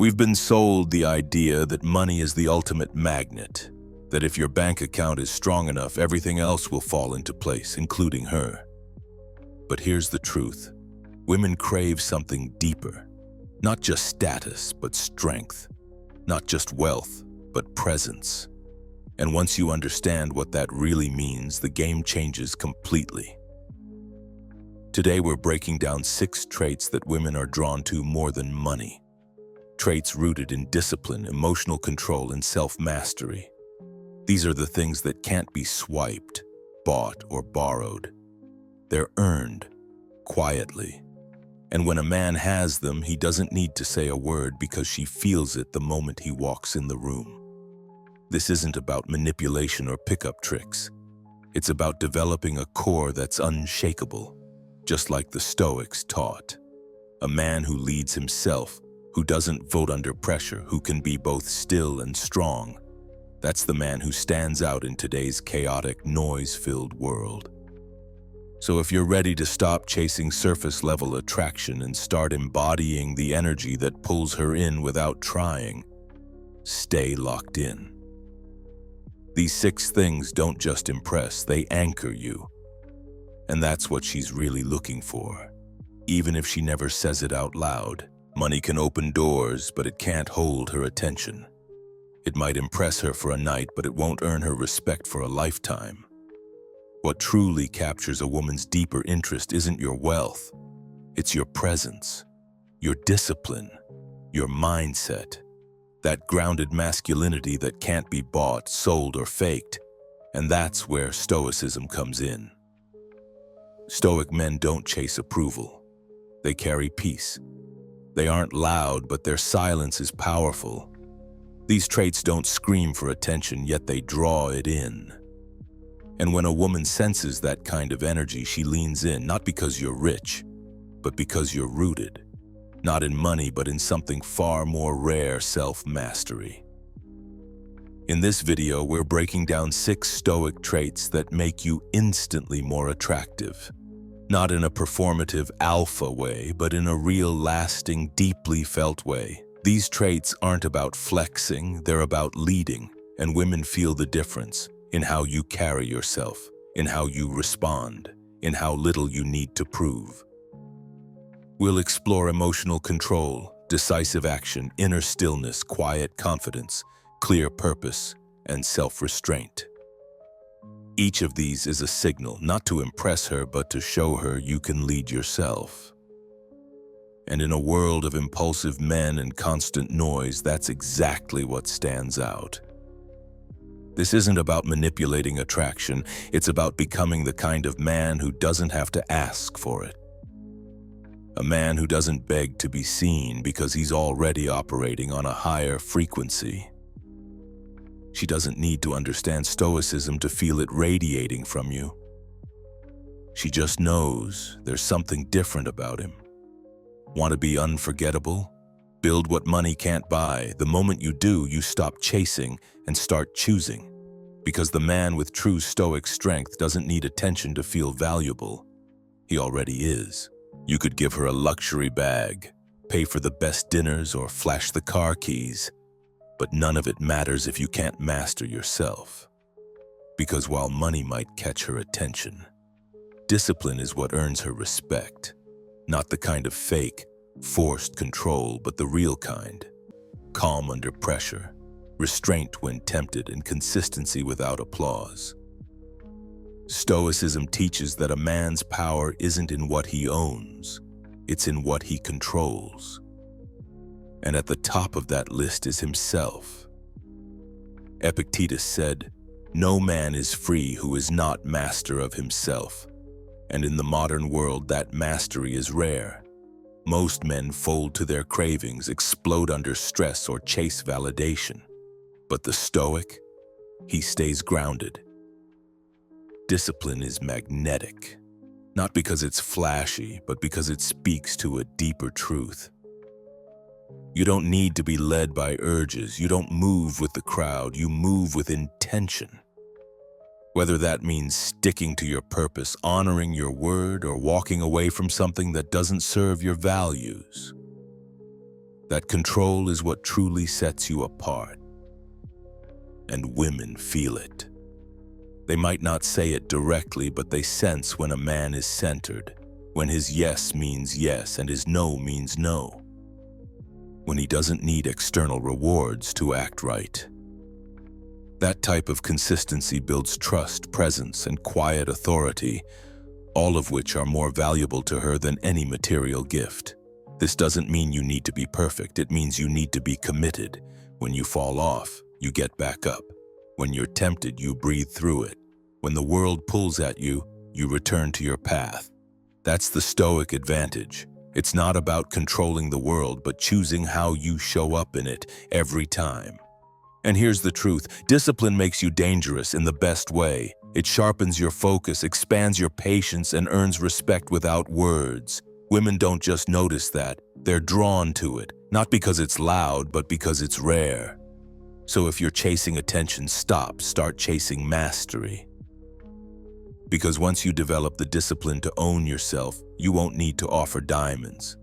We've been sold the idea that money is the ultimate magnet, that if your bank account is strong enough, everything else will fall into place, including her. But here's the truth. Women crave something deeper. Not just status, but strength. Not just wealth, but presence. And once you understand what that really means, the game changes completely. Today we're breaking down 6 traits that women are drawn to more than money. Traits rooted in discipline, emotional control, and self-mastery. These are the things that can't be swiped, bought, or borrowed. They're earned, quietly. And when a man has them, he doesn't need to say a word because she feels it the moment he walks in the room. This isn't about manipulation or pickup tricks. It's about developing a core that's unshakable, just like the Stoics taught. A man who leads himself, who doesn't vote under pressure, who can be both still and strong. That's the man who stands out in today's chaotic, noise-filled world. So if you're ready to stop chasing surface-level attraction and start embodying the energy that pulls her in without trying, stay locked in. These 6 things don't just impress, they anchor you. And that's what she's really looking for, even if she never says it out loud. Money can open doors, but it can't hold her attention. It might impress her for a night, but it won't earn her respect for a lifetime. What truly captures a woman's deeper interest isn't your wealth. It's your presence, your discipline, your mindset, that grounded masculinity that can't be bought, sold, or faked. And that's where Stoicism comes in. Stoic men don't chase approval. They carry peace. They aren't loud, but their silence is powerful. These traits don't scream for attention, yet they draw it in. And when a woman senses that kind of energy, she leans in, not because you're rich, but because you're rooted. Not in money, but in something far more rare, self-mastery. In this video, we're breaking down 6 Stoic traits that make you instantly more attractive. Not in a performative alpha way, but in a real, lasting, deeply felt way. These traits aren't about flexing, they're about leading, and women feel the difference in how you carry yourself, in how you respond, in how little you need to prove. We'll explore emotional control, decisive action, inner stillness, quiet confidence, clear purpose, and self-restraint. Each of these is a signal, not to impress her, but to show her you can lead yourself. And in a world of impulsive men and constant noise, that's exactly what stands out. This isn't about manipulating attraction, it's about becoming the kind of man who doesn't have to ask for it. A man who doesn't beg to be seen because he's already operating on a higher frequency. She doesn't need to understand Stoicism to feel it radiating from you. She just knows there's something different about him. Want to be unforgettable? Build what money can't buy. The moment you do, you stop chasing and start choosing. Because the man with true Stoic strength doesn't need attention to feel valuable. He already is. You could give her a luxury bag, pay for the best dinners, or flash the car keys. But none of it matters if you can't master yourself. Because while money might catch her attention, discipline is what earns her respect. Not the kind of fake, forced control, but the real kind. Calm under pressure, restraint when tempted, and consistency without applause. Stoicism teaches that a man's power isn't in what he owns, it's in what he controls. And at the top of that list is himself. Epictetus said, "No man is free who is not master of himself." And in the modern world, that mastery is rare. Most men fold to their cravings, explode under stress, or chase validation. But the Stoic, he stays grounded. Discipline is magnetic, not because it's flashy, but because it speaks to a deeper truth. You don't need to be led by urges. You don't move with the crowd. You move with intention. Whether that means sticking to your purpose, honoring your word, or walking away from something that doesn't serve your values. That control is what truly sets you apart. And women feel it. They might not say it directly, but they sense when a man is centered, when his yes means yes and his no means no, when he doesn't need external rewards to act right. That type of consistency builds trust, presence, and quiet authority, all of which are more valuable to her than any material gift. This doesn't mean you need to be perfect. It means you need to be committed. When you fall off, you get back up. When you're tempted, you breathe through it. When the world pulls at you, you return to your path. That's the Stoic advantage. It's not about controlling the world, but choosing how you show up in it every time. And here's the truth. Discipline makes you dangerous in the best way. It sharpens your focus, expands your patience, and earns respect without words. Women don't just notice that. They're drawn to it, not because it's loud, but because it's rare. So if you're chasing attention, start chasing mastery. Because once you develop the discipline to own yourself, you won't need to offer diamonds.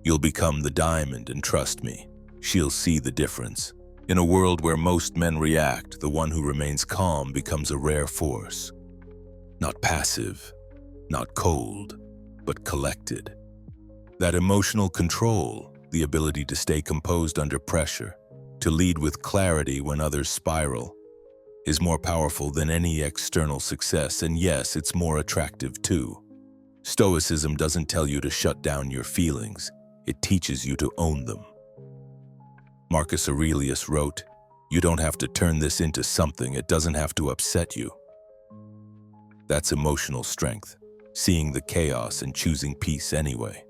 You'll become the diamond, and trust me, she'll see the difference. In a world where most men react, the one who remains calm becomes a rare force. Not passive, not cold, but collected. That emotional control, the ability to stay composed under pressure, to lead with clarity when others spiral, is more powerful than any external success, and yes, it's more attractive too. Stoicism doesn't tell you to shut down your feelings, it teaches you to own them. Marcus Aurelius wrote, "You don't have to turn this into something, it doesn't have to upset you." That's emotional strength, seeing the chaos and choosing peace anyway.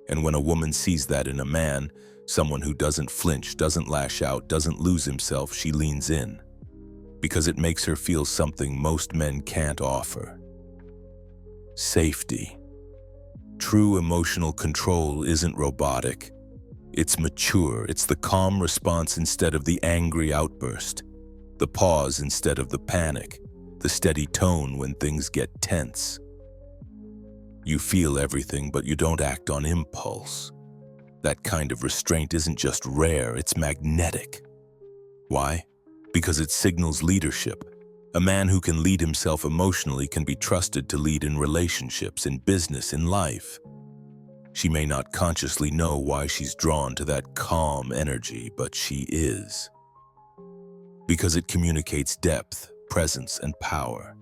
And when a woman sees that in a man, someone who doesn't flinch, doesn't lash out, doesn't lose himself, she leans in. Because it makes her feel something most men can't offer. Safety. True emotional control isn't robotic. It's mature. It's the calm response instead of the angry outburst, the pause instead of the panic, the steady tone when things get tense. You feel everything, but you don't act on impulse. That kind of restraint isn't just rare, it's magnetic. Why? Because it signals leadership. A man who can lead himself emotionally can be trusted to lead in relationships, in business, in life. She may not consciously know why she's drawn to that calm energy, but she is. Because it communicates depth, presence, and power.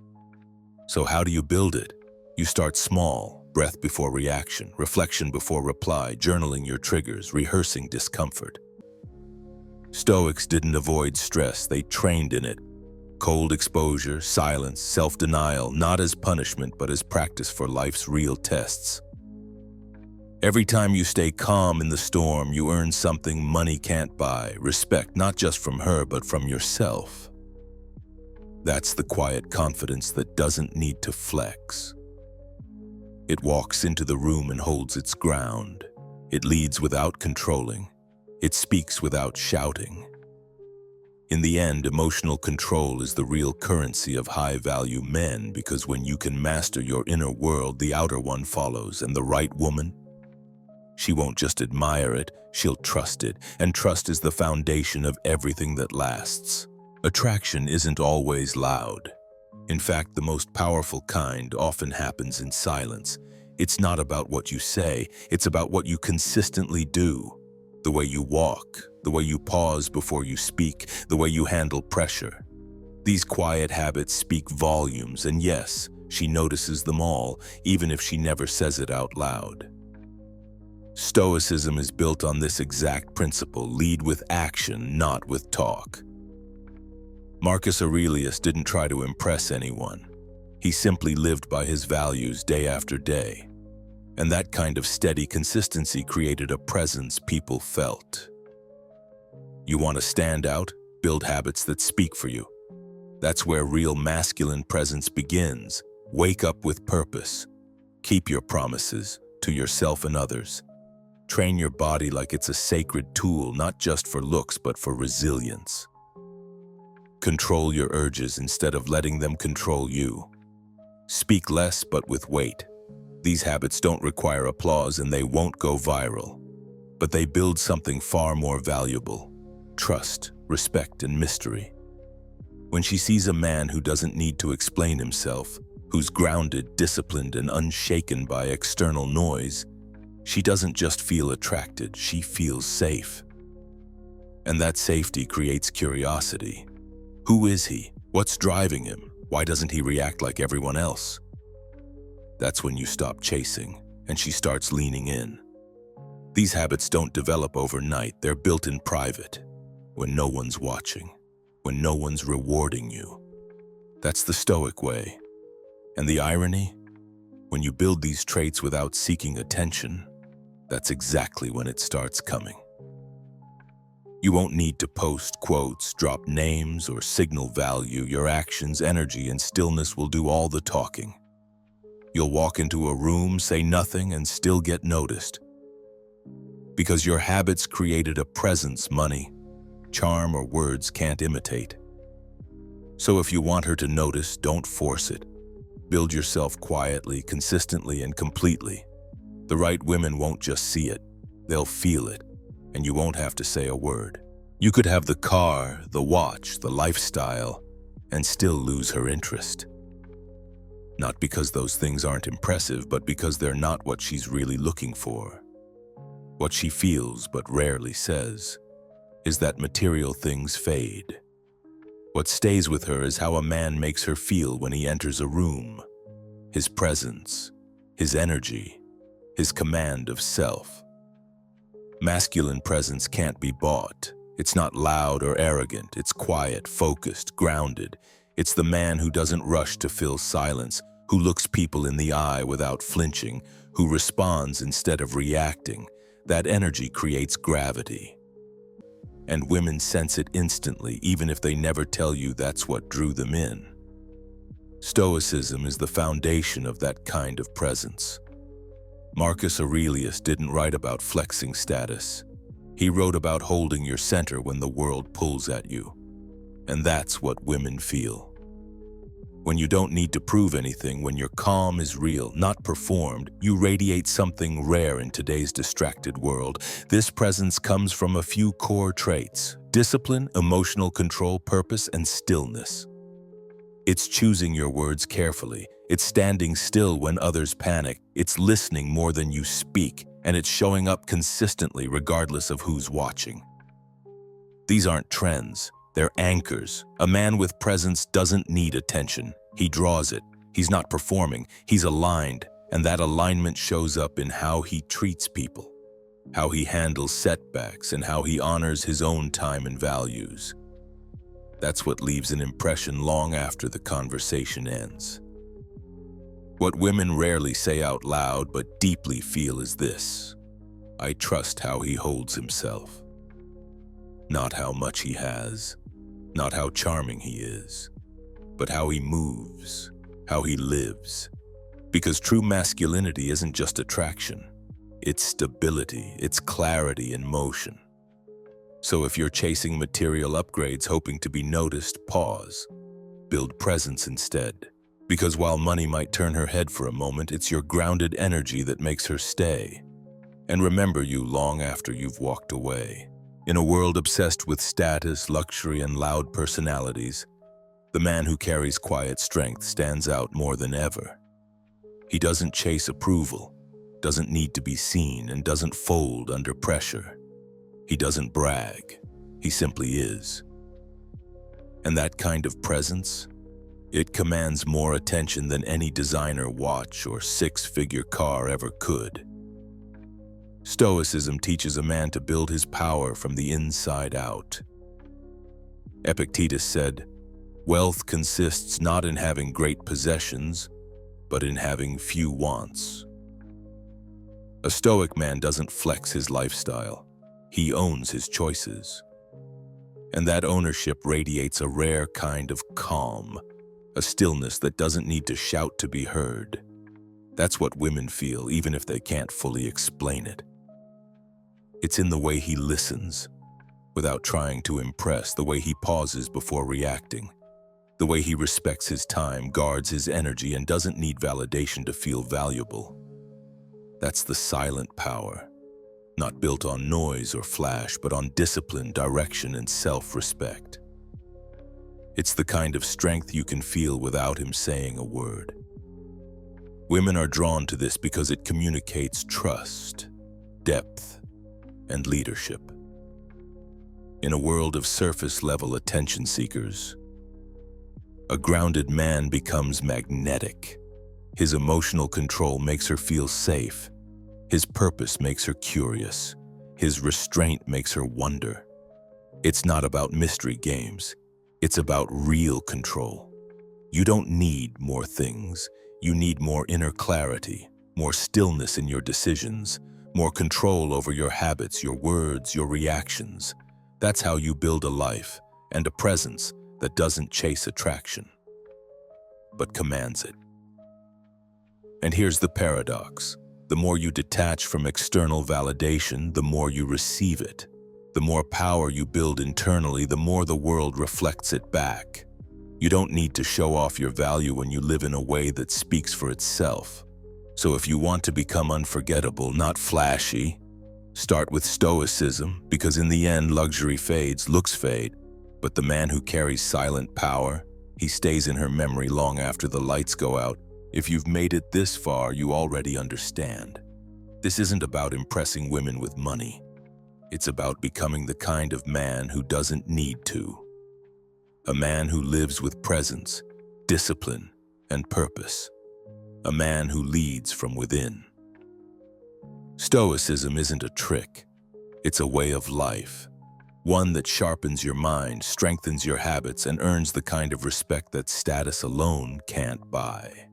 So how do you build it? You start small, breath before reaction, reflection before reply, journaling your triggers, rehearsing discomfort. Stoics didn't avoid stress, they trained in it. Cold exposure, silence, self-denial, not as punishment but as practice for life's real tests. Every time you stay calm in the storm, you earn something money can't buy, respect not just from her but from yourself. That's the quiet confidence that doesn't need to flex. It walks into the room and holds its ground. It leads without controlling. It speaks without shouting. In the end, emotional control is the real currency of high-value men, because when you can master your inner world, the outer one follows, and the right woman, she won't just admire it, she'll trust it, and trust is the foundation of everything that lasts. Attraction isn't always loud. In fact, the most powerful kind often happens in silence. It's not about what you say, it's about what you consistently do. The way you walk, the way you pause before you speak, the way you handle pressure. These quiet habits speak volumes, and yes, she notices them all, even if she never says it out loud. Stoicism is built on this exact principle: lead with action, not with talk. Marcus Aurelius didn't try to impress anyone. He simply lived by his values day after day. And that kind of steady consistency created a presence people felt. You want to stand out? Build habits that speak for you. That's where real masculine presence begins. Wake up with purpose. Keep your promises to yourself and others. Train your body like it's a sacred tool, not just for looks, but for resilience. Control your urges instead of letting them control you. Speak less, but with weight. These habits don't require applause and they won't go viral. but they build something far more valuable: trust, respect, and mystery. When she sees a man who doesn't need to explain himself, who's grounded, disciplined, and unshaken by external noise, she doesn't just feel attracted, she feels safe. And that safety creates curiosity. Who is he? What's driving him? Why doesn't he react like everyone else? That's when you stop chasing, and she starts leaning in. These habits don't develop overnight, they're built in private, when no one's watching, when no one's rewarding you. That's the Stoic way. And the irony? When you build these traits without seeking attention, that's exactly when it starts coming. You won't need to post quotes, drop names, or signal value. Your actions, energy, and stillness will do all the talking. You'll walk into a room, say nothing, and still get noticed. Because your habits created a presence money, charm, or words can't imitate. So if you want her to notice, don't force it. Build yourself quietly, consistently, and completely. The right women won't just see it, they'll feel it, and you won't have to say a word. You could have the car, the watch, the lifestyle, and still lose her interest. Not because those things aren't impressive, but because they're not what she's really looking for. What she feels but rarely says is that material things fade. What stays with her is how a man makes her feel when he enters a room. His presence, his energy, his command of self. Masculine presence can't be bought. It's not loud or arrogant. It's quiet, focused, grounded. It's the man who doesn't rush to fill silence, who looks people in the eye without flinching, who responds instead of reacting. That energy creates gravity. And women sense it instantly, even if they never tell you that's what drew them in. Stoicism is the foundation of that kind of presence. Marcus Aurelius didn't write about flexing status. He wrote about holding your center when the world pulls at you. And that's what women feel. When you don't need to prove anything, when your calm is real, not performed, you radiate something rare in today's distracted world. This presence comes from a few core traits: discipline, emotional control, purpose, and stillness. It's choosing your words carefully. It's standing still when others panic. It's listening more than you speak, and it's showing up consistently regardless of who's watching. These aren't trends. They're anchors. A man with presence doesn't need attention. He draws it. He's not performing. He's aligned, and that alignment shows up in how he treats people, how he handles setbacks, and how he honors his own time and values. That's what leaves an impression long after the conversation ends. What women rarely say out loud but deeply feel is this: I trust how he holds himself. Not how much he has, not how charming he is, but how he moves, how he lives. Because true masculinity isn't just attraction, it's stability, it's clarity in motion. So if you're chasing material upgrades hoping to be noticed, pause. Build presence instead. Because while money might turn her head for a moment, it's your grounded energy that makes her stay and remember you long after you've walked away. In a world obsessed with status, luxury, and loud personalities, the man who carries quiet strength stands out more than ever. He doesn't chase approval, doesn't need to be seen, and doesn't fold under pressure. He doesn't brag, he simply is. And that kind of presence, it commands more attention than any designer watch or six-figure car ever could. Stoicism teaches a man to build his power from the inside out. Epictetus said, "Wealth consists not in having great possessions, but in having few wants." A Stoic man doesn't flex his lifestyle. He owns his choices. And that ownership radiates a rare kind of calm, a stillness that doesn't need to shout to be heard. That's what women feel, even if they can't fully explain it. It's in the way he listens, without trying to impress, the way he pauses before reacting, the way he respects his time, guards his energy, and doesn't need validation to feel valuable. That's the silent power, not built on noise or flash, but on discipline, direction, and self-respect. It's the kind of strength you can feel without him saying a word. Women are drawn to this because it communicates trust, depth, and leadership. In a world of surface-level attention seekers, a grounded man becomes magnetic. His emotional control makes her feel safe. His purpose makes her curious. His restraint makes her wonder. It's not about mystery games. It's about real control. You don't need more things. You need more inner clarity, more stillness in your decisions, more control over your habits, your words, your reactions. That's how you build a life and a presence that doesn't chase attraction, but commands it. And here's the paradox. The more you detach from external validation, the more you receive it. The more power you build internally, the more the world reflects it back. You don't need to show off your value when you live in a way that speaks for itself. So if you want to become unforgettable, not flashy, start with Stoicism, because in the end, luxury fades, looks fade. But the man who carries silent power, he stays in her memory long after the lights go out. If you've made it this far, you already understand. This isn't about impressing women with money. It's about becoming the kind of man who doesn't need to. A man who lives with presence, discipline, and purpose. A man who leads from within. Stoicism isn't a trick. It's a way of life. One that sharpens your mind, strengthens your habits, and earns the kind of respect that status alone can't buy.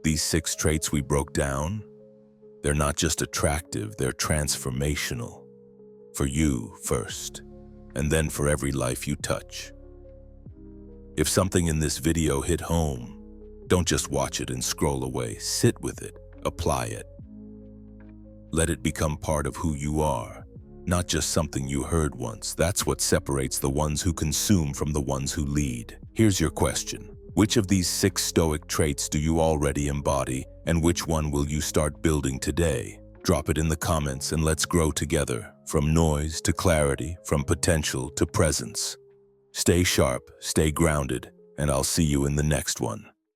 These 6 traits we broke down, they're not just attractive, they're transformational. For you first, and then for every life you touch. If something in this video hit home, don't just watch it and scroll away. Sit with it, apply it. Let it become part of who you are, not just something you heard once. That's what separates the ones who consume from the ones who lead. Here's your question. Which of these 6 Stoic traits do you already embody, and which one will you start building today? Drop it in the comments and let's grow together, from noise to clarity, from potential to presence. Stay sharp, stay grounded, and I'll see you in the next one.